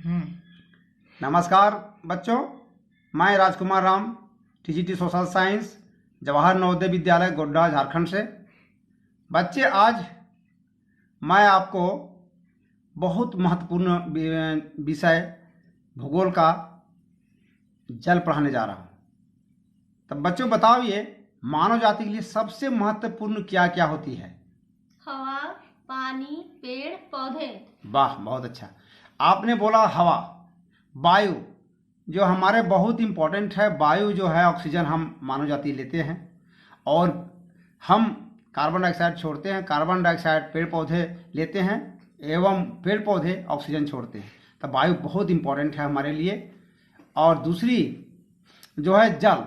नमस्कार बच्चों, मैं Rajkumar Ram, TGT social science, Jawahar Navodaya Vidyalaya Godda, Jharkhand से। बच्चे, आज मैं आपको बहुत महत्वपूर्ण विषय भूगोल का जल पढ़ाने जा रहा हूँ। तब बच्चों बताओ, ये मानव जाति के लिए सबसे महत्वपूर्ण क्या क्या होती है? हवा, पानी, पेड़, पौधे। वाह, बहुत अच्छा। आपने बोला हवा, वायु जो हमारे बहुत इम्पोर्टेंट है। वायु जो है, ऑक्सीजन हम मानव जाति लेते हैं और हम कार्बन डाइऑक्साइड छोड़ते हैं। कार्बन डाइऑक्साइड पेड़ पौधे लेते हैं एवं पेड़ पौधे ऑक्सीजन छोड़ते हैं। तो वायु बहुत इम्पोर्टेंट है हमारे लिए। और दूसरी जो है जल,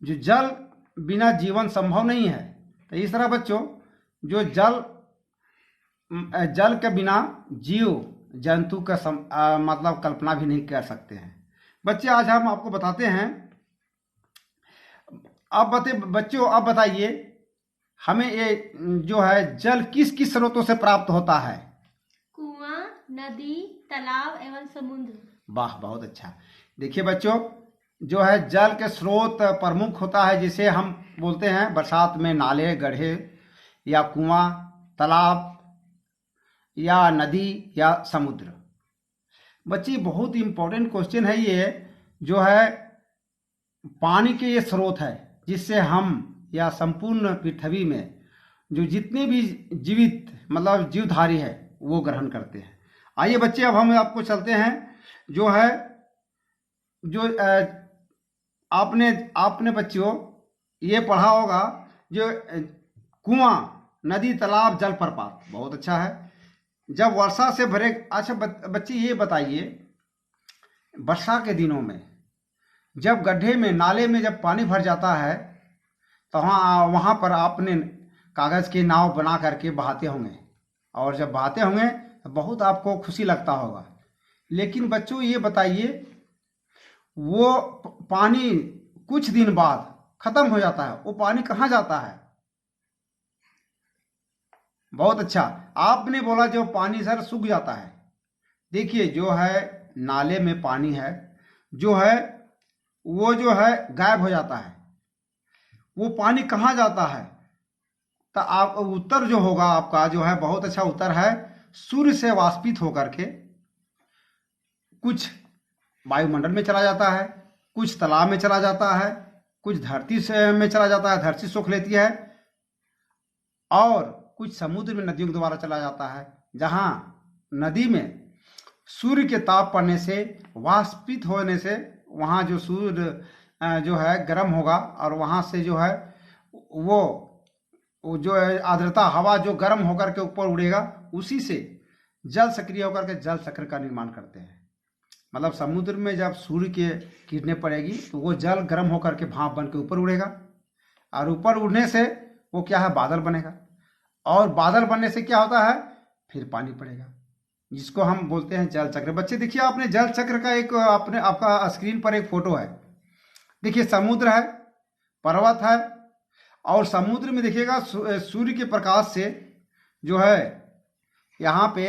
जो जल बिना जीवन संभव नहीं है। तो इस तरह बच्चों, जो जल के बिना जीव जंतु का मतलब कल्पना भी नहीं कर सकते हैं। बच्चे, आज हम आपको बताते हैं। बच्चों अब बताइए, हमें ये जो है जल किस किस स्रोतों से प्राप्त होता है? कुआं, नदी, तालाब एवं समुद्र। वाह, बहुत अच्छा। देखिए बच्चों, जो है जल के स्रोत प्रमुख होता है, जिसे हम बोलते हैं बरसात में नाले, गड्ढे या कुआं, तालाब या नदी या समुद्र। बच्चे, बहुत इंपॉर्टेंट क्वेश्चन है ये, जो है पानी के ये स्रोत है जिससे हम या संपूर्ण पृथ्वी में जो जितने भी जीवित मतलब जीवधारी है वो ग्रहण करते हैं। आइए बच्चे, अब हम आपको चलते हैं। जो है जो आपने बच्चों ये पढ़ा होगा, जो कुआं, नदी, तालाब, जलप्रपात। बहुत अच्छा है। जब वर्षा से भरे, अच्छा बच्चे ये बताइए, वर्षा के दिनों में जब गड्ढे में, नाले में जब पानी भर जाता है तो वहाँ पर आपने कागज़ की नाव बना करके बहाते होंगे, और जब बहाते होंगे तो बहुत आपको खुशी लगता होगा। लेकिन बच्चों ये बताइए, वो पानी कुछ दिन बाद खत्म हो जाता है, वो पानी कहाँ जाता है? बहुत अच्छा, आपने बोला जो पानी सर सूख जाता है। देखिए, जो है नाले में पानी है, जो है वो जो है गायब हो जाता है। वो पानी कहाँ जाता है? तो आप उत्तर जो होगा आपका, जो है बहुत अच्छा उत्तर है, सूर्य से वाष्पित होकर के कुछ वायुमंडल में चला जाता है, कुछ तालाब में चला जाता है, कुछ धरती से में चला जाता है, धरती सोख लेती है, और कुछ समुद्र में नदियों के द्वारा चला जाता है। जहाँ नदी में सूर्य के ताप पड़ने से, वाष्पित होने से, वहाँ जो सूर्य जो है गर्म होगा, और वहाँ से जो है वो जो है आर्द्रता हवा जो गर्म होकर के ऊपर उड़ेगा, उसी से जल सक्रिय होकर के जल चक्र का निर्माण करते हैं। मतलब समुद्र में जब सूर्य के किरणें पड़ेगी तो वो जल गर्म होकर के भाप बन के ऊपर उड़ेगा, और ऊपर उड़ने से वो क्या है, बादल बनेगा, और बादल बनने से क्या होता है, फिर पानी पड़ेगा, जिसको हम बोलते हैं जल चक्र। बच्चे देखिए, आपने जल चक्र का एक आपका स्क्रीन पर एक फोटो है। देखिए, समुद्र है, पर्वत है, और समुद्र में देखिएगा सूर्य के प्रकाश से जो है यहाँ पे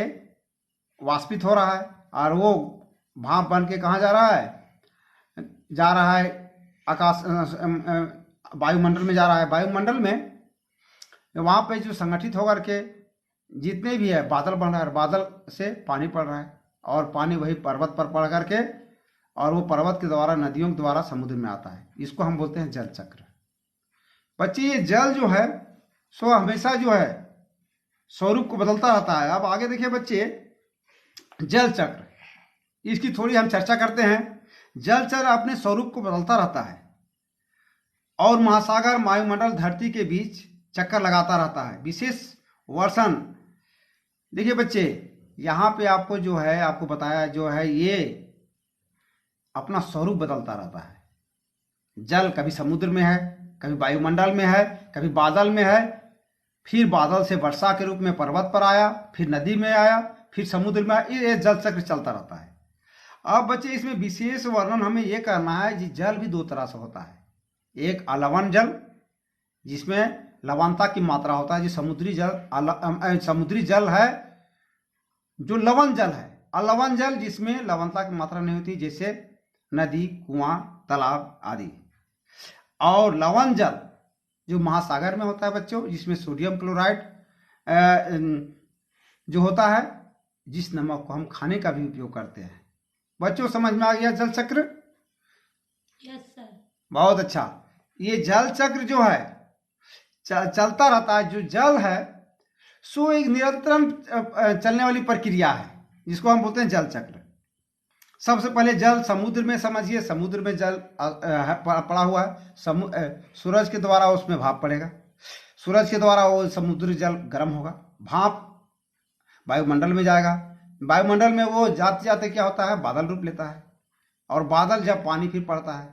वाष्पित हो रहा है, और वो भाप बन के कहाँ जा रहा है आकाश, वायुमंडल में जा रहा है। वायुमंडल में वहाँ पे जो संगठित होकर के जितने भी है बादल बन रहा है, बादल से पानी पड़ रहा है, और पानी वही पर्वत पर पड़ करके, और वो पर्वत के द्वारा, नदियों के द्वारा समुद्र में आता है। इसको हम बोलते हैं जल चक्र। बच्चे, ये जल जो है सो हमेशा जो है स्वरूप को बदलता रहता है। अब आगे देखिए बच्चे, जल चक्र, इसकी थोड़ी हम चर्चा करते हैं। जल चक्र अपने स्वरूप को बदलता रहता है, और महासागर, वायुमंडल, धरती के बीच चक्कर लगाता रहता है। विशेष वर्षण, देखिए बच्चे, यहाँ पे आपको जो है, आपको बताया जो है, ये अपना स्वरूप बदलता रहता है। जल कभी समुद्र में है, कभी वायुमंडल में है, कभी बादल में है, फिर बादल से वर्षा के रूप में पर्वत पर आया, फिर नदी में आया, फिर समुद्र में आया। ये जल चक्र चलता रहता है। अब बच्चे, इसमें विशेष वर्णन हमें ये करना है कि जल भी दो तरह से होता है। एक अलवण जल, जिसमें लवणता की मात्रा होता है, जो समुद्री जल है जो लवण जल है, और लवण जल जिसमें लवणता की मात्रा नहीं होती, जैसे नदी, कुआं, तालाब आदि। और लवण जल जो महासागर में होता है बच्चों, जिसमें सोडियम क्लोराइड जो होता है, जिस नमक को हम खाने का भी उपयोग करते हैं। बच्चों समझ में आ गया जल चक्र? Yes sir. बहुत अच्छा। ये जल चक्र जो है चलता रहता है। जो जल है सो एक निरंतर चलने वाली प्रक्रिया है, जिसको हम बोलते हैं जल चक्र। सबसे पहले जल समुद्र में समझिए, समुद्र में जल पड़ा हुआ है। सूरज के द्वारा उसमें भाप पड़ेगा, सूरज के द्वारा वो समुद्री जल गर्म होगा, भाप वायुमंडल में जाएगा, वायुमंडल में वो जाते जाते क्या होता है, बादल रूप लेता है, और बादल जब पानी फिर पड़ता है,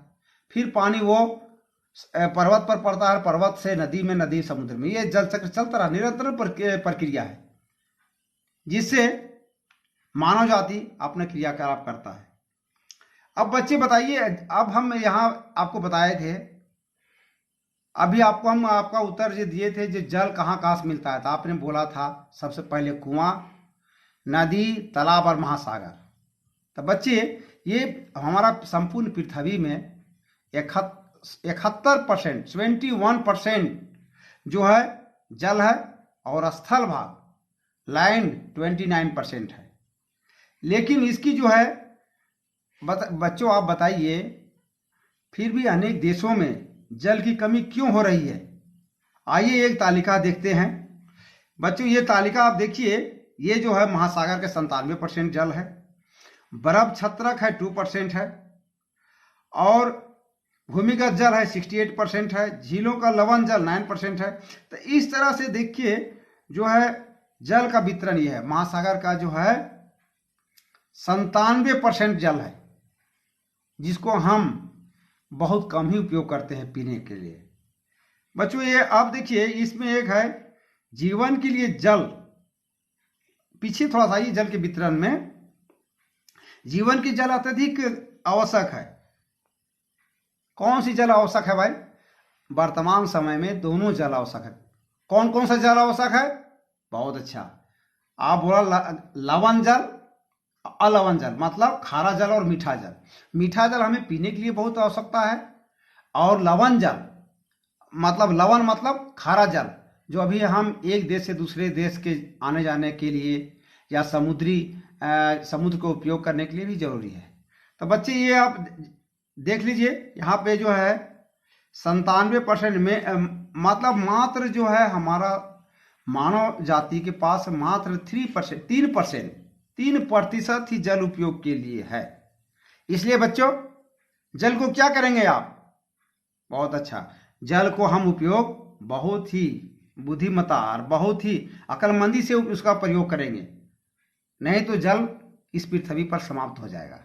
फिर पानी वो पर्वत पर पड़ता है, पर्वत से नदी में, नदी समुद्र में। ये जल चक्र चलता रहा, निरंतर प्रक्रिया है, जिससे मानव जाति अपने क्रियाकलाप करता है। अब बच्चे बताइए, अब हम यहाँ आपको बताए थे, अभी आपको हम आपका उत्तर जो दिए थे, जो जल कहाँ कहाँ से मिलता है, तो आपने बोला था सबसे पहले कुआं, नदी, तालाब और महासागर। तो बच्चे ये हमारा संपूर्ण पृथ्वी में 71%, 71% जो है जल है, और स्थल भाग लैंड 29% है। लेकिन इसकी जो है बच्चों आप बताइए, फिर भी अनेक देशों में जल की कमी क्यों हो रही है? आइए एक तालिका देखते हैं बच्चों। ये तालिका आप देखिए, ये जो है महासागर के 97% जल है, बर्फ छत्रक है 2% है, और भूमिगत जल है 68% है, झीलों का लवण जल 9% है। तो इस तरह से देखिए जो है जल का वितरण ये है। महासागर का जो है 97% जल है, जिसको हम बहुत कम ही उपयोग करते हैं पीने के लिए। बच्चों ये आप देखिए, इसमें एक है जीवन के लिए जल। पीछे थोड़ा सा, ये जल के वितरण में जीवन की जल अत्यधिक आवश्यक है। कौन सी जल आवश्यक है भाई? वर्तमान समय में दोनों जल आवश्यक है। कौन कौन सा जल आवश्यक है? बहुत अच्छा, आप बोला लवण जल, अलवण जल मतलब खारा जल और मीठा जल। मीठा जल हमें पीने के लिए बहुत आवश्यकता है, और लवण जल मतलब लवण मतलब खारा जल, जो अभी हम एक देश से दूसरे देश के आने जाने के लिए या समुद्र को उपयोग करने के लिए भी जरूरी है। तो बच्चे ये आप देख लीजिए, यहाँ पे जो है 97% में मतलब मात्र जो है हमारा मानव जाति के पास मात्र 3% ही जल उपयोग के लिए है। इसलिए बच्चों जल को क्या करेंगे आप? बहुत अच्छा, जल को हम उपयोग बहुत ही बुद्धिमता और बहुत ही अक्लमंदी से उसका प्रयोग करेंगे, नहीं तो जल इस पृथ्वी पर समाप्त हो जाएगा।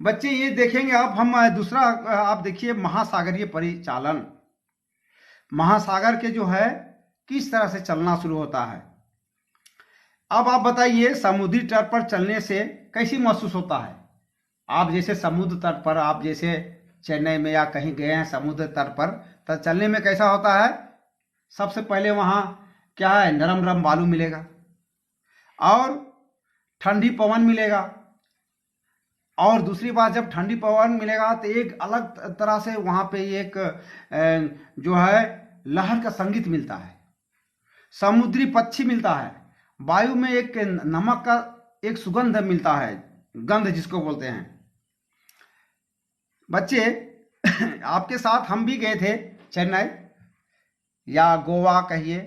बच्चे ये देखेंगे अब हम दूसरा, आप देखिए महासागरीय परिचालन। महासागर के जो है किस तरह से चलना शुरू होता है। अब आप बताइए, समुद्री तट पर चलने से कैसी महसूस होता है? आप जैसे समुद्र तट पर, आप जैसे चेन्नई में या कहीं गए हैं समुद्र तट पर, तो चलने में कैसा होता है? सबसे पहले वहाँ क्या है, नरम नरम बालू मिलेगा, और ठंडी पवन मिलेगा, और दूसरी बात जब ठंडी पवन मिलेगा तो एक अलग तरह से वहाँ पे एक जो है लहर का संगीत मिलता है, समुद्री पक्षी मिलता है, वायु में एक नमक का एक सुगंध मिलता है, गंध जिसको बोलते हैं। बच्चे आपके साथ हम भी गए थे चेन्नई या गोवा कहिए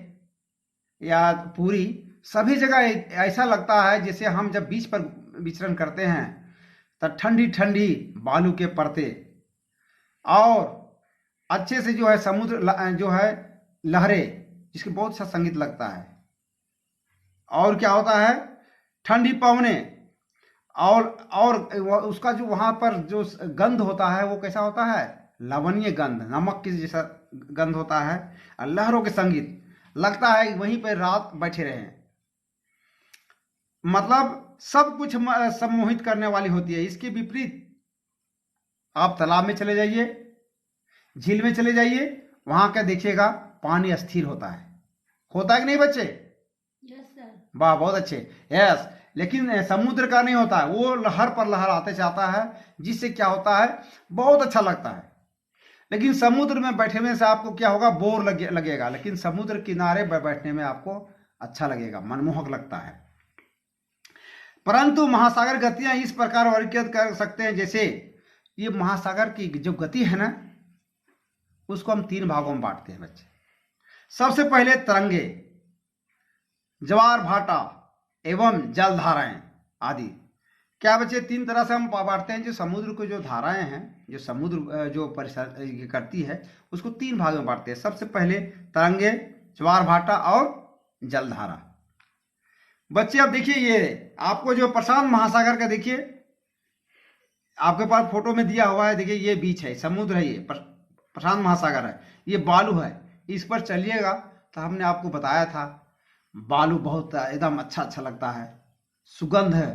या पुरी, सभी जगह ऐसा लगता है जैसे हम जब बीच पर विचरण करते हैं तो ठंडी ठंडी बालू के परते, और अच्छे से जो है समुद्र जो है लहरें, जिसके बहुत अच्छा संगीत लगता है। और क्या होता है, ठंडी पवने, और उसका जो वहाँ पर जो गंध होता है वो कैसा होता है, लवणीय गंध, नमक के जैसा गंध होता है, और लहरों के संगीत, लगता है वहीं पर रात बैठे रहे। मतलब सब कुछ सम्मोहित करने वाली होती है। इसके विपरीत आप तालाब में चले जाइए, झील में चले जाइए, वहां क्या देखिएगा, पानी अस्थिर होता है कि नहीं बच्चे? Yes sir. वाह बहुत अच्छे, यस। लेकिन समुद्र का नहीं होता है, वो लहर पर लहर आते जाता है, जिससे क्या होता है, बहुत अच्छा लगता है। लेकिन समुद्र में बैठने से आपको क्या होगा, बोर लगेगा, लेकिन समुद्र किनारे बैठने में आपको अच्छा लगेगा, मनमोहक लगता है। परंतु महासागर गतियां इस प्रकार वर्गीकृत कर सकते हैं, जैसे ये महासागर की जो गति है ना, उसको हम 3 भागों में बांटते हैं बच्चे। सबसे पहले तरंगे, ज्वार भाटा एवं जलधाराएं आदि। क्या बच्चे, 3 तरह से हम बांटते हैं। जो समुद्र को जो धाराएं हैं, जो समुद्र जो परिसर करती है, उसको 3 भाग में बांटते हैं। सबसे पहले तरंगे, ज्वार भाटा और जलधारा। बच्चे अब देखिए, ये आपको जो प्रशांत महासागर का देखिए, आपके पास फोटो में दिया हुआ है, देखिए ये बीच है, समुद्र है, ये प्रशांत महासागर है, ये बालू है। इस पर चलिएगा तो हमने आपको बताया था, बालू बहुत एकदम अच्छा लगता है, सुगंध है,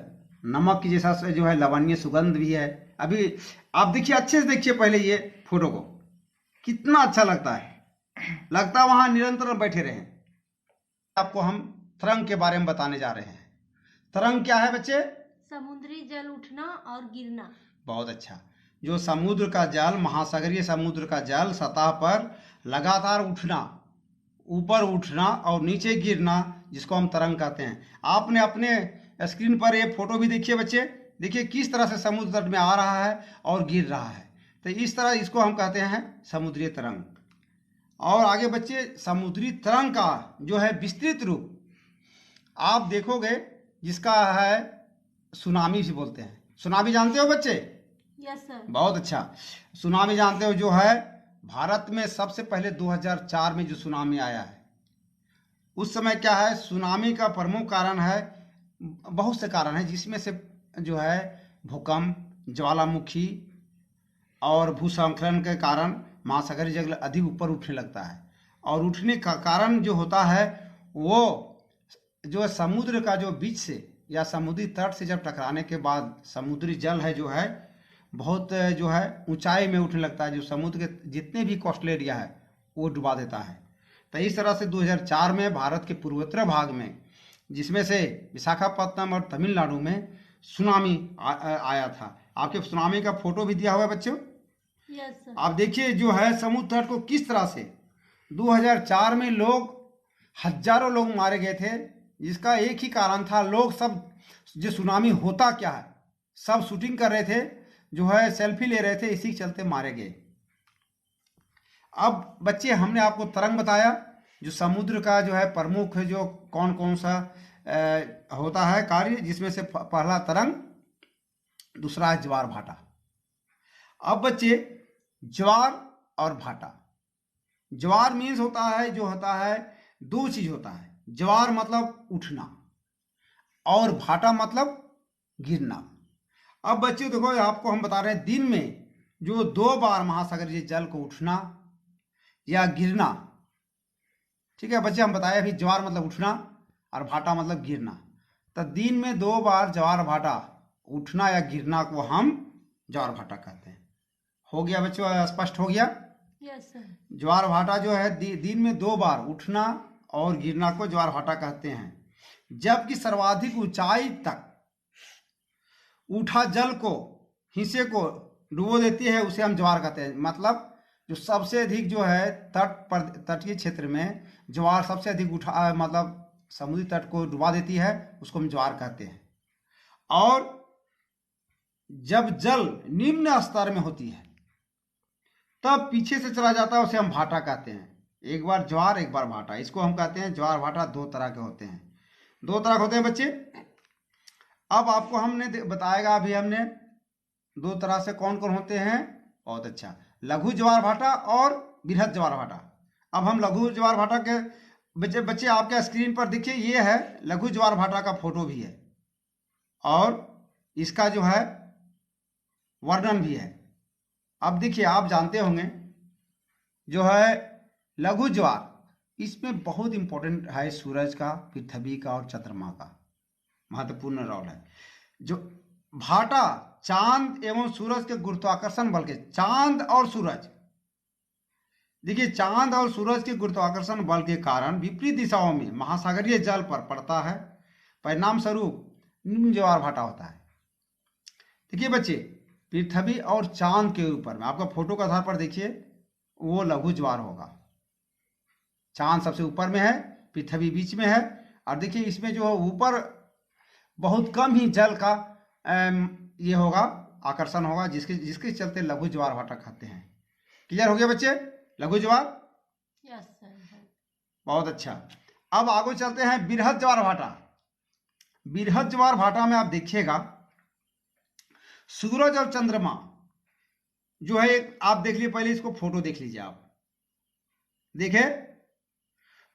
नमक की जैसा जो है लवणीय सुगंध भी है। अभी आप देखिए, अच्छे से देखिए पहले ये फोटो को, कितना अच्छा लगता है, लगता है वहां निरंतर बैठे रहे। आपको हम तरंग के बारे में बताने जा रहे हैं। तरंग क्या है बच्चे? समुद्री जल उठना और गिरना। बहुत अच्छा। जो समुद्र का जल, महासागरीय समुद्र का जल सतह पर लगातार उठना, ऊपर उठना और नीचे गिरना, जिसको हम तरंग कहते हैं। आपने अपने स्क्रीन पर ये फोटो भी देखिए बच्चे, देखिए किस तरह से समुद्र तट में आ रहा है और गिर रहा है। तो इस तरह इसको हम कहते हैं समुद्री तरंग। और आगे बच्चे, समुद्री तरंग का जो है विस्तृत रूप आप देखोगे, जिसका है सुनामी से बोलते हैं। सुनामी जानते हो बच्चे? Yes sir. बहुत अच्छा, सुनामी जानते हो। जो है भारत में सबसे पहले 2004 में जो सुनामी आया है, उस समय क्या है, सुनामी का प्रमुख कारण है, बहुत से कारण है, जिसमें से जो है भूकंप, ज्वालामुखी और भूस्खलन के कारण महासागरीय जल अधिक ऊपर उठने लगता है। और उठने का कारण जो होता है, वो जो समुद्र का जो बीच से या समुद्री तट से जब टकराने के बाद समुद्री जल है जो है बहुत जो है ऊंचाई में उठने लगता है, जो समुद्र के जितने भी कोस्टल एरिया है वो डुबा देता है। तो इस तरह से 2004 में भारत के पूर्वोत्तर भाग में, जिसमें से विशाखापत्तनम और तमिलनाडु में सुनामी आया था। आपके सुनामी का फोटो भी दिया हुआ है बच्चों। Yes sir. आप देखिए जो है समुद्र तट को किस तरह से 2004 में हजारों लोग मारे गए थे, जिसका एक ही कारण था, लोग सब जो सुनामी होता क्या है सब शूटिंग कर रहे थे, जो है सेल्फी ले रहे थे, इसी के चलते मारे गए। अब बच्चे हमने आपको तरंग बताया, जो समुद्र का जो है प्रमुख जो कौन कौन सा होता है कार्य, जिसमें से पहला तरंग, दूसरा है ज्वार भाटा। अब बच्चे ज्वार और भाटा, ज्वार मीन्स होता है, जो होता है 2 चीज होता है। ज्वार मतलब उठना और भाटा मतलब गिरना। अब बच्चे देखो, आपको हम बता रहे हैं, दिन में जो 2 बार महासागरीय जल को उठना या गिरना, ठीक है बच्चे, हम बताए अभी ज्वार मतलब उठना और भाटा मतलब गिरना। तो दिन में 2 बार ज्वार भाटा उठना या गिरना को हम ज्वार भाटा कहते हैं। हो गया बच्चों, स्पष्ट हो गया? Yes sir. ज्वार भाटा जो है दिन में 2 बार उठना और गिरना को ज्वार भाटा कहते हैं। जबकि सर्वाधिक ऊंचाई तक उठा जल को, हिस्से को डुबो देती है, उसे हम ज्वार कहते हैं। मतलब जो सबसे अधिक जो है तटीय क्षेत्र में ज्वार सबसे अधिक उठा, मतलब समुद्री तट को डुबा देती है, उसको हम ज्वार कहते हैं। और जब जल निम्न स्तर में होती है तब पीछे से चला जाता है, उसे हम भाटा कहते हैं। एक बार ज्वार एक बार भाटा, इसको हम कहते हैं ज्वार भाटा। 2 तरह के होते हैं, 2 तरह के होते हैं बच्चे। अब आपको हमने बताएगा, अभी हमने 2 तरह से कौन कौन होते हैं। बहुत अच्छा, लघु ज्वार भाटा और बृहद ज्वार भाटा। अब हम लघु ज्वार भाटा के बच्चे आपके स्क्रीन पर देखिए, ये है लघु ज्वार भाटा का फोटो भी है और इसका जो है वर्णन भी है। अब देखिए, आप जानते होंगे जो है लघु ज्वार, इसमें बहुत इंपॉर्टेंट है सूरज का, पृथ्वी का और चंद्रमा का महत्वपूर्ण रोल है। जो भाटा चांद एवं सूरज के गुरुत्वाकर्षण बल के, चांद और सूरज, देखिए चांद और सूरज के गुरुत्वाकर्षण बल के कारण विपरीत दिशाओं में महासागरीय जल पर पड़ता है। परिणाम स्वरूप निम्न ज्वार भाटा होता है। देखिए बच्चे, पृथ्वी और चांद के ऊपर में आपका फोटो के आधार पर देखिए वो लघु ज्वार होगा। चांद सबसे ऊपर में है, पृथ्वी बीच में है, और देखिए इसमें जो ऊपर बहुत कम ही जल का ये होगा, आकर्षण होगा, जिसके जिसके चलते लघु ज्वार भाटा कहते हैं। क्लियर हो गया बच्चे, लघु ज्वार? Yes sir. बहुत अच्छा। अब आगे चलते हैं बृहद ज्वार भाटा। बृहद ज्वार भाटा में आप देखिएगा सूरज और चंद्रमा जो है, एक आप देख लीजिए, पहले इसको फोटो देख लीजिए आप। देखे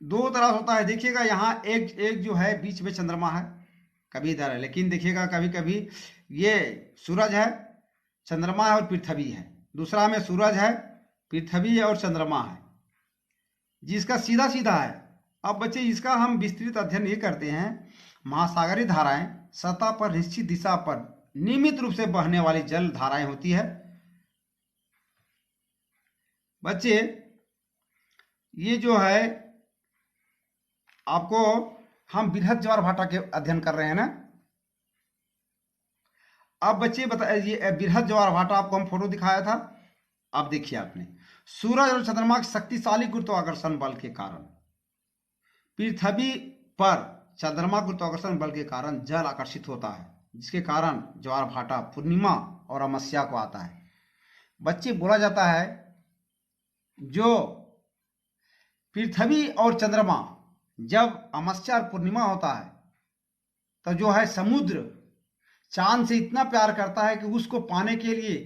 दो तरह होता है, देखिएगा यहाँ एक एक जो है बीच में चंद्रमा है, कभी इधर है, लेकिन देखिएगा कभी कभी ये सूरज है, चंद्रमा है और पृथ्वी है। दूसरा में सूरज है, पृथ्वी है और चंद्रमा है, जिसका सीधा सीधा है। अब बच्चे इसका हम विस्तृत अध्ययन ये करते हैं, महासागरीय धाराएं सतह पर निश्चित दिशा पर नियमित रूप से बहने वाली जल धाराएं होती है। बच्चे ये जो है आपको हम बृहद ज्वार भाटा के अध्ययन कर रहे हैं ना। अब बच्चे बताइए, बृहद ज्वार भाटा आपको हम फोटो दिखाया था। अब देखिए आपने सूरज और चंद्रमा के शक्तिशाली गुरुत्वाकर्षण बल के कारण पृथ्वी पर चंद्रमा गुरुत्वाकर्षण बल के कारण जल आकर्षित होता है, जिसके कारण ज्वार भाटा पूर्णिमा और अमावस्या को आता है। बच्चे बोला जाता है जो पृथ्वी और चंद्रमा जब अमावस्या और पूर्णिमा होता है तो जो है समुद्र चांद से इतना प्यार करता है कि उसको पाने के लिए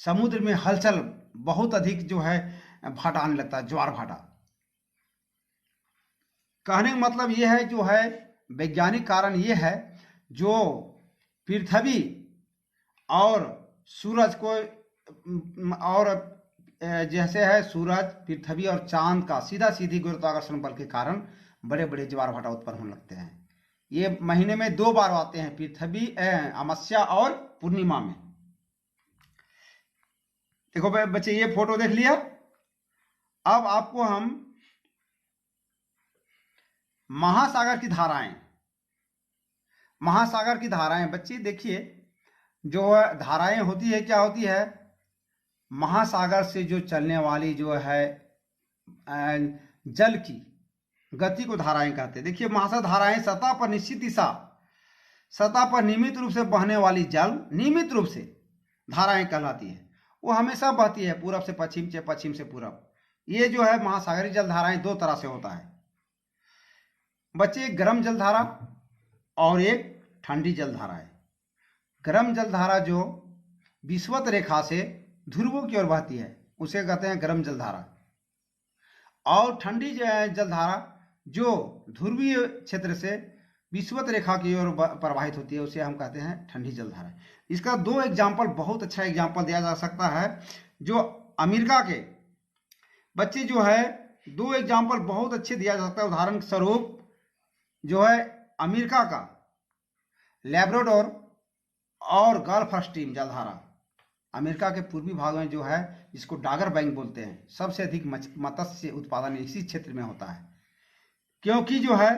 समुद्र में हलचल बहुत अधिक जो है भाटा आने लगता है, ज्वार भाटा। कहने का मतलब ये है, जो है वैज्ञानिक कारण ये है, जो पृथ्वी और सूरज को और जैसे है सूरज, पृथ्वी और चांद का सीधा सीधी गुरुत्वाकर्षण बल के कारण बड़े बड़े ज्वार भाटा उत्पन्न होने लगते हैं। ये महीने में 2 बार आते हैं, पृथ्वी अमावस्या और पूर्णिमा में। देखो बच्चे ये फोटो देख लिया। अब आपको हम महासागर की धाराएं बच्चे देखिए, जो धाराएं होती है, क्या होती है, महासागर से जो चलने वाली जो है जल की गति को धाराएं कहते हैं। देखिए महासागर धाराएं सतह पर नियमित रूप से बहने वाली जल नियमित रूप से धाराएं कहलाती है। वो हमेशा बहती है पूरब से पश्चिम, पश्चिम से पूरब। ये जो है महासागरीय जल धाराएं 2 तरह से होता है बच्चे, एक गर्म जल धारा और एक ठंडी जल धारा है। गर्म जल धारा जो विषुवत रेखा से ध्रुवों की ओर बहती है उसे कहते हैं गर्म जल धारा, और ठंडी जल धारा जो ध्रुवीय क्षेत्र से विषुवत रेखा की ओर प्रवाहित होती है उसे हम कहते हैं ठंडी जल धारा। इसका 2 एग्जाम्पल, बहुत अच्छा एग्जाम्पल दिया जा सकता है, जो अमेरिका के बच्चे जो है 2 एग्जाम्पल बहुत अच्छे दिया जा सकता है। उदाहरण स्वरूप जो है अमेरिका का लैब्राडोर और गल्फ स्ट्रीम जलधारा, अमेरिका के पूर्वी भाग में जो है, जिसको डागर बैंक बोलते हैं, सबसे अधिक मत्स्य उत्पादन इसी क्षेत्र में होता है, क्योंकि जो है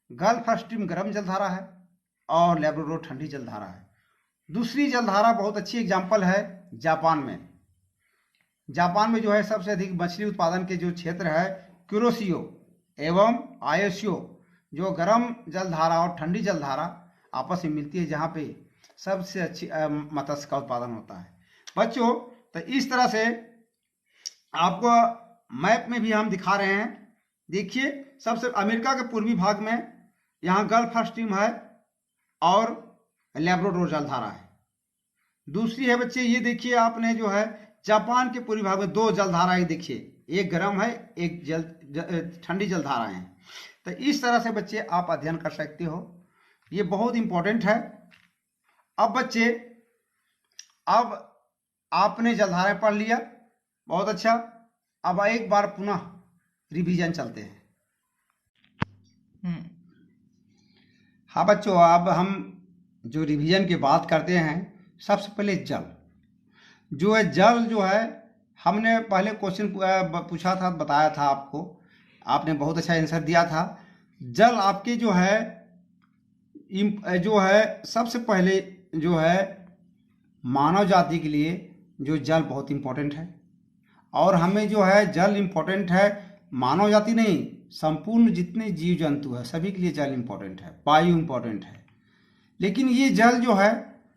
गल्फ स्ट्रीम गर्म जलधारा है और लैब्राडोर ठंडी जलधारा है। दूसरी जलधारा बहुत अच्छी एग्जाम्पल है जापान में। जापान में जो है सबसे अधिक मछली उत्पादन के जो क्षेत्र है क्यूरोशियो एवं आयोशियो, जो गर्म जलधारा और ठंडी जलधारा आपस में मिलती है, जहाँ पे सबसे अच्छी मत्स्य का उत्पादन होता है। बच्चों तो इस तरह से आपको मैप में भी हम दिखा रहे हैं। देखिए सबसे अमेरिका के पूर्वी भाग में यहाँ गल्फ स्ट्रीम है और लैब्राडोर जलधारा है। दूसरी है बच्चे, ये देखिए आपने जो है जापान के पूर्वी भाग में 2 जलधाराएं देखिए, एक गर्म है एक ठंडी जलधारा है। तो इस तरह से बच्चे आप अध्ययन कर सकते हो, ये बहुत इंपॉर्टेंट है। अब बच्चे, अब आपने जलधाराएं पढ़ लिया, बहुत अच्छा। अब एक बार पुनः रिवीजन चलते हैं। हाँ बच्चों, अब हम जो रिवीजन की बात करते हैं, सबसे पहले जल जो है, जल जो है हमने पहले क्वेश्चन पूछा था, बताया था आपको, आपने बहुत अच्छा आंसर दिया था। जल आपके जो है जो है सबसे पहले जो है मानव जाति के लिए जो जल बहुत इम्पोर्टेंट है, और हमें जो है जल इम्पोर्टेंट है, मानव जाति नहीं, संपूर्ण जितने जीव जंतु है सभी के लिए जल इम्पोर्टेंट है, वायु इम्पोर्टेंट है। लेकिन ये जल जो है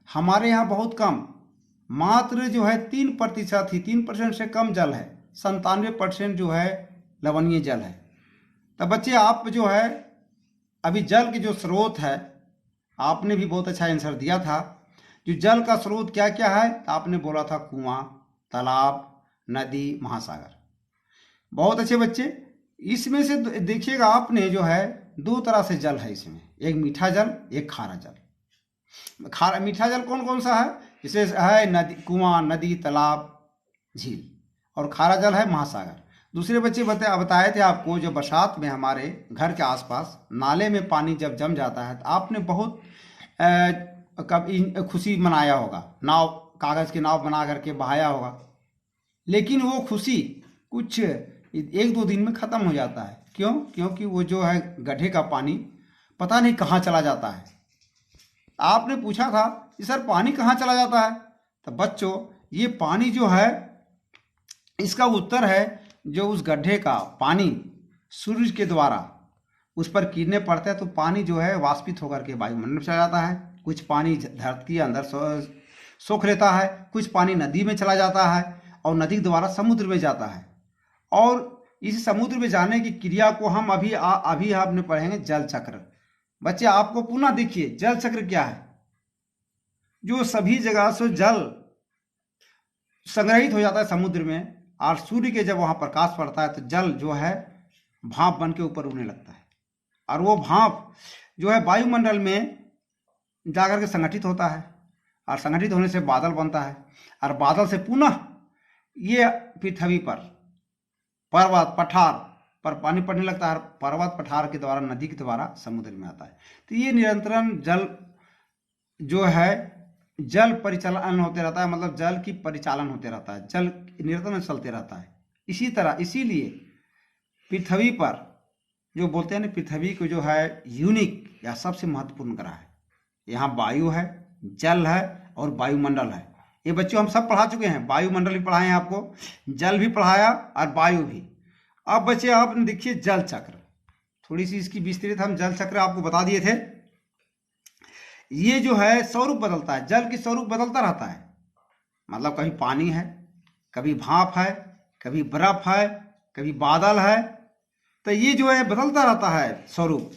हमारे यहाँ बहुत कम, मात्र जो है 3% ही, 3% से कम जल है, 97% जो है लवणीय जल है। तब बच्चे आप जो है अभी जल के जो स्रोत है, आपने भी बहुत अच्छा आंसर दिया था। जो जल का स्रोत क्या क्या है, आपने बोला था कुआं, तालाब, नदी, महासागर। बहुत अच्छे बच्चे। इसमें से देखिएगा आपने जो है 2 तरह से जल है इसमें, एक मीठा जल, एक खारा जल। मीठा जल कौन कौन सा है, जैसे है नदी, कुआं, नदी, तालाब, झील, और खारा जल है महासागर। दूसरे बच्चे बताए थे आपको, जो बरसात में हमारे घर के आसपास नाले में पानी जब जम जाता है तो आपने बहुत कभी खुशी मनाया होगा, नाव, कागज की नाव बना करके बहाया होगा। लेकिन वो खुशी कुछ 1-2 दिन में ख़त्म हो जाता है। क्यों? क्योंकि वो जो है गड्ढे का पानी पता नहीं कहाँ चला जाता है। आपने पूछा था कि सर पानी कहाँ चला जाता है, तो बच्चों ये पानी जो है, इसका उत्तर है जो उस गड्ढे का पानी सूरज के द्वारा उस पर किरणें पड़ते हैं तो पानी जो है वाष्पित होकर के वायुमंडल में चला जाता है। कुछ पानी धरती के अंदर सोख लेता है, कुछ पानी नदी में चला जाता है, और नदी के द्वारा समुद्र में जाता है। और इस समुद्र में जाने की क्रिया को हम अभी आपने पढ़ेंगे जल चक्र। बच्चे आपको पुनः देखिए जल चक्र क्या है। जो सभी जगह से जल संग्रहित हो जाता है समुद्र में, और सूर्य के जब वहां प्रकाश पड़ता है तो जल जो है भाप बन के ऊपर उड़ने लगता है, और वो भाप जो है वायुमंडल में जाकर के संगठित होता है, और संगठित होने से बादल बनता है, और बादल से पुनः ये पृथ्वी पर पर्वत पठार पर पानी पड़ने लगता है, पर्वत पठार के द्वारा नदी के द्वारा समुद्र में आता है। तो ये निरंतर जल जो है जल परिचालन होते रहता है, मतलब जल की परिचालन होते रहता है, जल निरंतर चलते रहता है। इसी तरह इसीलिए पृथ्वी पर जो बोलते हैं ना, पृथ्वी को जो है यूनिक या सबसे महत्वपूर्ण ग्रह है। यहाँ वायु है, जल है और वायुमंडल है। ये बच्चों हम सब पढ़ा चुके हैं, वायुमंडल भी पढ़ाए हैं आपको, जल भी पढ़ाया और वायु भी। अब बच्चे आप देखिए जल चक्र, थोड़ी सी इसकी विस्तृत हम जल चक्र आपको बता दिए थे। ये जो है स्वरूप बदलता है, जल की स्वरूप बदलता रहता है, मतलब कभी पानी है, कभी भाप है, कभी बर्फ है, कभी बादल है। तो ये जो है बदलता रहता है स्वरूप,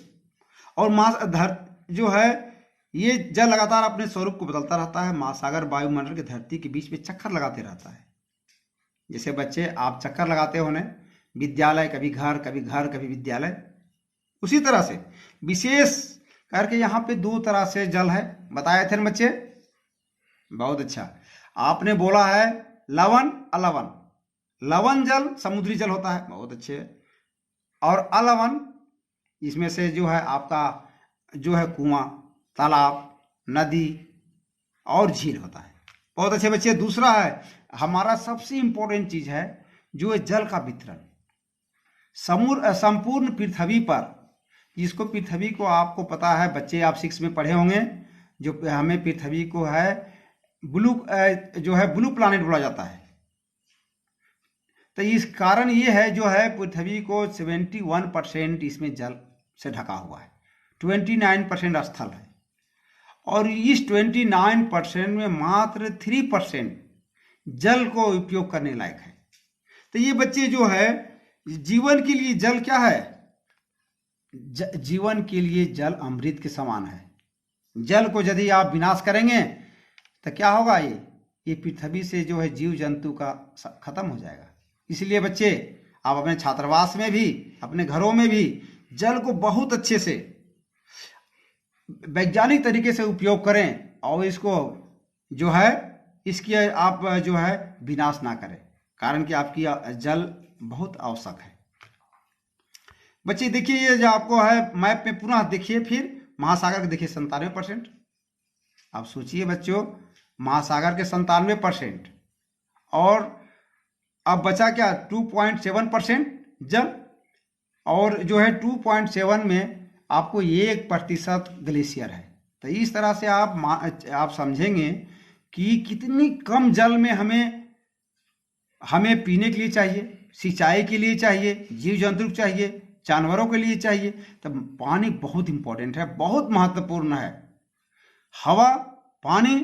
और जो है ये जल लगातार अपने स्वरूप को बदलता रहता है। महासागर वायुमंडल के धरती के बीच में चक्कर लगाते रहता है। जैसे बच्चे आप चक्कर लगाते हो ना, विद्यालय कभी घर, कभी घर कभी विद्यालय, उसी तरह से विशेष करके यहाँ पे 2 तरह से जल है, बताए थे ना बच्चे। बहुत अच्छा, आपने बोला है लवण अलवण। लवण जल समुद्री जल होता है, बहुत अच्छे। और अलवण इसमें से जो है आपका जो है कुआं, तालाब, नदी और झील होता है। बहुत अच्छे बच्चे। दूसरा है हमारा सबसे इंपॉर्टेंट चीज है जो है जल का वितरण संपूर्ण पृथ्वी पर। जिसको पृथ्वी को आपको पता है बच्चे, आप 6 में पढ़े होंगे, जो हमें पृथ्वी को है ब्लू प्लैनेट बोला जाता है। तो इस कारण ये है जो है पृथ्वी को 71% इसमें जल से ढका हुआ है, 29% स्थल है, और इस 29% में मात्र 3% जल को उपयोग करने लायक है। तो ये बच्चे जो है जीवन के लिए जल क्या है, जीवन के लिए जल अमृत के समान है। जल को यदि आप विनाश करेंगे तो क्या होगा, ये पृथ्वी से जो है जीव जंतु का खत्म हो जाएगा। इसलिए बच्चे आप अपने छात्रावास में भी, अपने घरों में भी जल को बहुत अच्छे से वैज्ञानिक तरीके से उपयोग करें, और इसको जो है इसकी आप जो है विनाश ना करें, कारण कि आपकी जल बहुत आवश्यक है। बच्चे देखिए ये जो आपको है मैप में पुनः देखिए, फिर महासागर के देखिए 97%। आप सोचिए बच्चों, महासागर के 97%, और अब बचा क्या 2.7% जल, और जो है 2.7 में आपको 1% ग्लेशियर है। तो इस तरह से आप समझेंगे कि कितनी कम जल में हमें पीने के लिए चाहिए, सिंचाई के लिए चाहिए, जीव जंतु को चाहिए, जानवरों के लिए चाहिए। तो पानी बहुत इंपॉर्टेंट है, बहुत महत्वपूर्ण है। हवा, पानी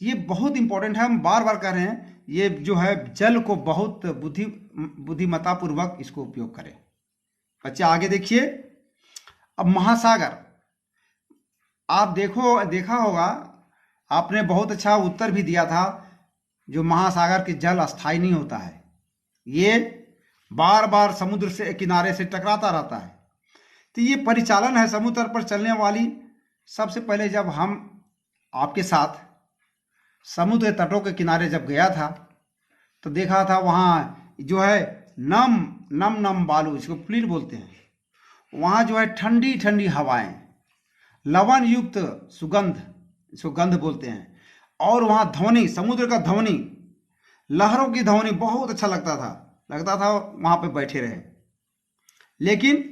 ये बहुत इंपॉर्टेंट है। हम बार बार कह रहे हैं ये जो है जल को बहुत बुद्धिमत्ता पूर्वक इसको उपयोग करें। बच्चे आगे देखिए। अब महासागर, आप देखा होगा, आपने बहुत अच्छा उत्तर भी दिया था, जो महासागर के जल अस्थायी नहीं होता है, ये बार बार समुद्र से किनारे से टकराता रहता है। तो ये परिचालन है समुद्र पर चलने वाली। सबसे पहले जब हम आपके साथ समुद्र तटों के किनारे जब गया था तो देखा था वहाँ जो है नम बालू, इसको प्लीट बोलते हैं, वहाँ जो है ठंडी ठंडी हवाएं, लवण युक्त सुगंध, इसको गंध बोलते हैं, और वहाँ ध्वनि, समुद्र का ध्वनि, लहरों की ध्वनि बहुत अच्छा लगता था वहाँ पे बैठे रहे। लेकिन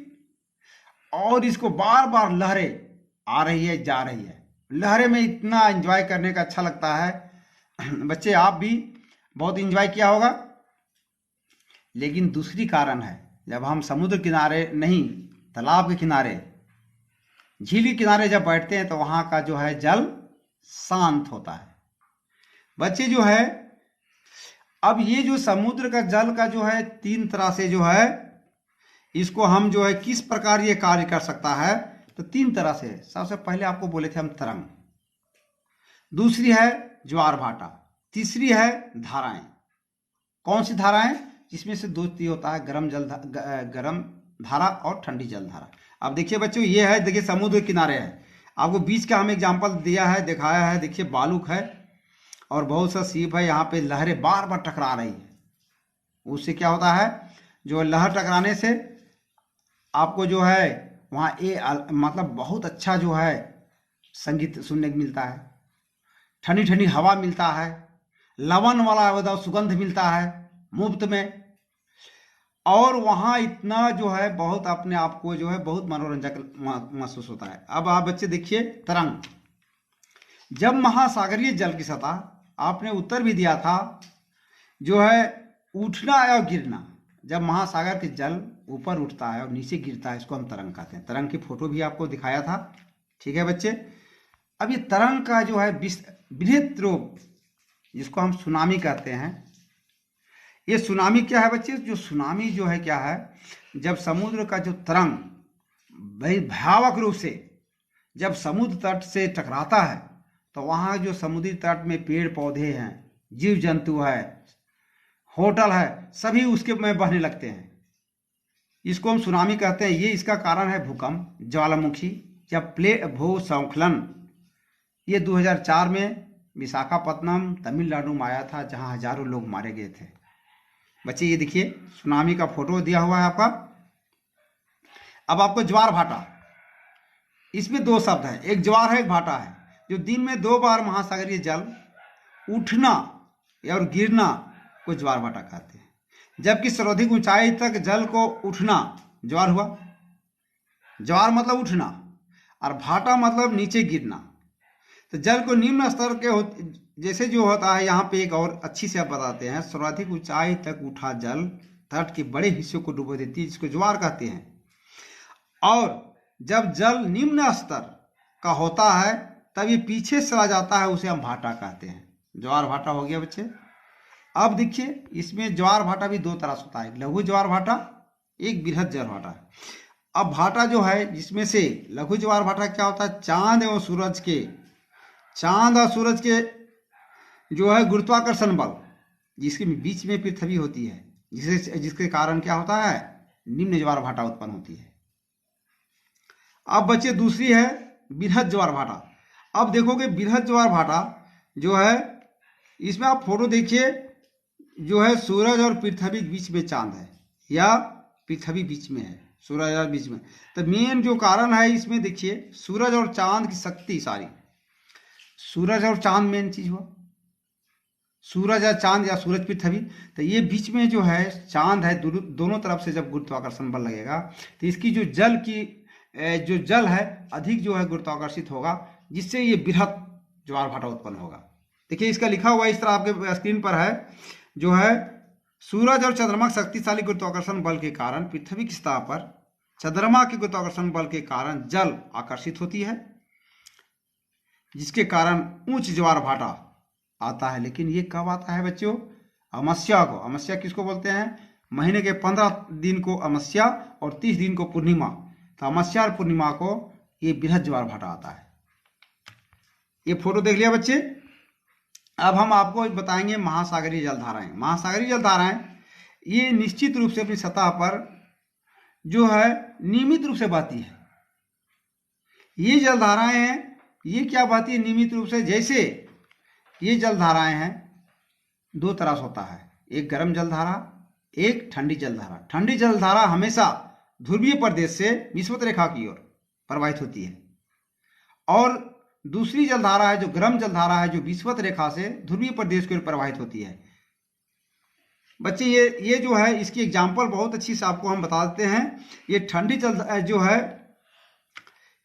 और इसको बार बार लहरें आ रही है जा रही है, लहरें में इतना एंजॉय करने का अच्छा लगता है। बच्चे आप भी बहुत एंजॉय किया होगा। लेकिन दूसरी कारण है, जब हम समुद्र किनारे नहीं, तालाब के किनारे, झील के किनारे जब बैठते हैं तो वहाँ का जो है जल शांत होता है। बच्चे जो है, अब ये जो समुद्र का जल का जो है 3 तरह से जो है इसको हम जो है किस प्रकार ये कार्य कर सकता है, तो 3 तरह से। सबसे पहले आपको बोले थे हम तरंग, दूसरी है ज्वार भाटा, तीसरी है धाराएं। कौन सी धाराएं? जिसमें से 2 होता है, गर्म धारा और ठंडी जल धारा। अब देखिए बच्चों, ये है, देखिए समुद्र किनारे है, आपको बीच का हम एग्जाम्पल दिया है, दिखाया है। देखिए बालुक है और बहुत सा सीप है, यहाँ पे लहरें बार बार टकरा रही है। उससे क्या होता है, जो लहर टकराने से आपको जो है वहाँ मतलब बहुत अच्छा जो है संगीत सुनने को मिलता है, ठंडी ठंडी हवा मिलता है, लवण वाला सुगंध मिलता है मुफ्त में, और वहाँ इतना जो है बहुत अपने आप को जो है बहुत मनोरंजक महसूस होता है। अब आप बच्चे देखिए तरंग, जब महासागरीय जल की सतह, आपने उत्तर भी दिया था, जो है उठना और गिरना, जब महासागर के जल ऊपर उठता है और नीचे गिरता है, इसको हम तरंग कहते हैं। तरंग की फोटो भी आपको दिखाया था, ठीक है बच्चे। अब ये तरंग का जो है बृहत रूप, जिसको हम सुनामी कहते हैं, ये सुनामी क्या है बच्चे? जो सुनामी जो है क्या है, जब समुद्र का जो तरंग भयावह रूप से जब समुद्र तट से टकराता है, तो वहाँ जो समुद्री तट में पेड़ पौधे हैं, जीव जंतु है, होटल है, सभी उसके में बहने लगते हैं। इसको हम सुनामी कहते हैं। ये इसका कारण है भूकंप, ज्वालामुखी या प्लेट भूस्खलन। ये 2004 में विशाखापत्तनम तमिलनाडु में आया था, जहाँ हजारों लोग मारे गए थे। बच्चे ये देखिए सुनामी का फोटो दिया हुआ है आपका। अब आपको ज्वार भाटा, इसमें 2 शब्द है, एक ज्वार है एक भाटा है। जो दिन में 2 बार महासागरीय जल उठना और गिरना को ज्वार भाटा कहते हैं, जबकि सर्वाधिक ऊंचाई तक जल को उठना ज्वार हुआ। ज्वार मतलब उठना और भाटा मतलब नीचे गिरना। तो जल को निम्न स्तर के जैसे जो होता है, यहाँ पे एक और अच्छी से आप बताते हैं, सर्वाधिक ऊंचाई तक उठा जल तट के बड़े हिस्सों को डुबो देती है, जिसको ज्वार कहते हैं। और जब जल निम्न स्तर का होता है तब ये पीछे चला जाता है, उसे हम भाटा कहते हैं। ज्वार भाटा हो गया बच्चे। अब देखिए इसमें ज्वार भाटा भी 2 तरह से होता है, लघु ज्वार भाटा, एक बृहद ज्वार भाटा। अब भाटा जो है, जिसमें से लघु ज्वार भाटा क्या होता है, चांद और सूरज के जो है गुरुत्वाकर्षण बल, जिसके बीच में पृथ्वी होती है, जिसके कारण क्या होता है, निम्न ज्वार भाटा उत्पन्न होती है। अब बच्चे दूसरी है बृहद ज्वार भाटा। अब देखोगे बृहद ज्वार भाटा जो है, इसमें आप फोटो देखिए, जो है सूरज और पृथ्वी बीच में चांद है, या पृथ्वी बीच में है, सूरज और बीच में। तो मेन जो कारण है इसमें देखिए, सूरज और चांद की शक्ति सारी, सूरज और चांद मेन चीज हुआ, सूरज या चांद या सूरज पृथ्वी। तो ये बीच में जो है चांद है, दोनों तरफ से जब गुरुत्वाकर्षण बल लगेगा तो इसकी जो जल है अधिक जो है गुरुत्वाकर्षित होगा, जिससे ये बृहद ज्वार भाटा उत्पन्न होगा। देखिए इसका लिखा हुआ इस तरह आपके स्क्रीन पर है, जो है सूरज और चंद्रमा के शक्तिशाली गुरुत्वाकर्षण बल के कारण पृथ्वी की सतह पर चंद्रमा के गुरुत्वाकर्षण बल के कारण जल आकर्षित होती है, जिसके कारण उच्च ज्वार भाटा आता है। लेकिन ये कब आता है बच्चों? अमावस्या को। अमावस्या किसको बोलते हैं? महीने के 15 दिन को अमावस्या और 30 दिन को पूर्णिमा। तो अमावस्या और पूर्णिमा को ये बृहद ज्वार भाटा आता है। ये फोटो देख लिया बच्चे। अब हम आपको बताएंगे महासागरीय जलधाराएं। महासागरीय जलधाराएं ये निश्चित रूप से अपनी सतह पर जो है नियमित रूप से बहती है। ये जलधाराएं हैं, ये क्या बहती है नियमित रूप से? जैसे ये जलधाराएं हैं, दो तरह से होता है, एक गर्म जलधारा, एक ठंडी जलधारा। ठंडी जलधारा हमेशा ध्रुवीय प्रदेश से विषुवत रेखा की ओर प्रवाहित होती है, और दूसरी जलधारा है जो गर्म जलधारा है, जो विषुवत रेखा से ध्रुवीय प्रदेश की ओर प्रवाहित होती है। बच्चे ये जो है इसकी एग्जाम्पल बहुत अच्छी से आपको हम बता देते हैं। ये ठंडी जल जो है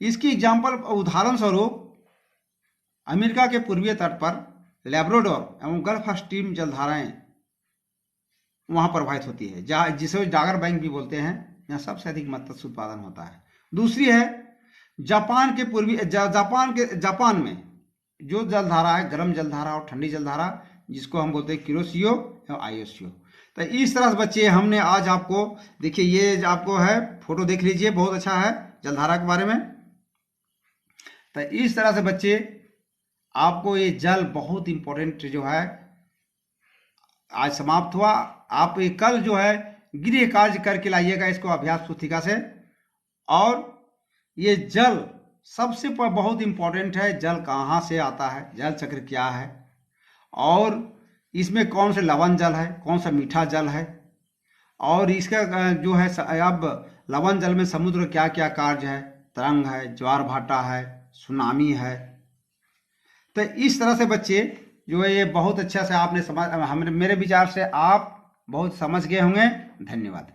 इसकी एग्जाम्पल उदाहरण स्वरूप अमेरिका के पूर्वीय तट पर लैब्राडोर एवं गल्फ स्ट्रीम जलधाराएं वहां प्रवाहित होती है, जहाँ जिसे डागर बैंक भी बोलते हैं। यहाँ सबसे अधिक मत्स्य उत्पादन होता है। दूसरी है जापान में जो जलधारा है, गर्म जलधारा और ठंडी जलधारा, जिसको हम बोलते हैं कुरोशियो या आयोशियो। तो इस तरह से बच्चे हमने आज आपको, देखिए ये आपको है फोटो देख लीजिए, बहुत अच्छा है जलधारा के बारे में। तो इस तरह से बच्चे आपको ये जल बहुत इंपॉर्टेंट जो है आज समाप्त हुआ। आप ये कल जो है गृह कार्य करके लाइएगा इसको अभ्यास पुस्तिका से। और ये जल सबसे बहुत इंपॉर्टेंट है, जल कहाँ से आता है, जल चक्र क्या है, और इसमें कौन से लवण जल है, कौन सा मीठा जल है, और इसका जो है अब लवण जल में समुद्र क्या क्या कार्य है, तरंग है, ज्वार भाटा है, सुनामी है। तो इस तरह से बच्चे जो है ये बहुत अच्छा से आपने समझ, मेरे विचार से आप बहुत समझ गए होंगे। धन्यवाद।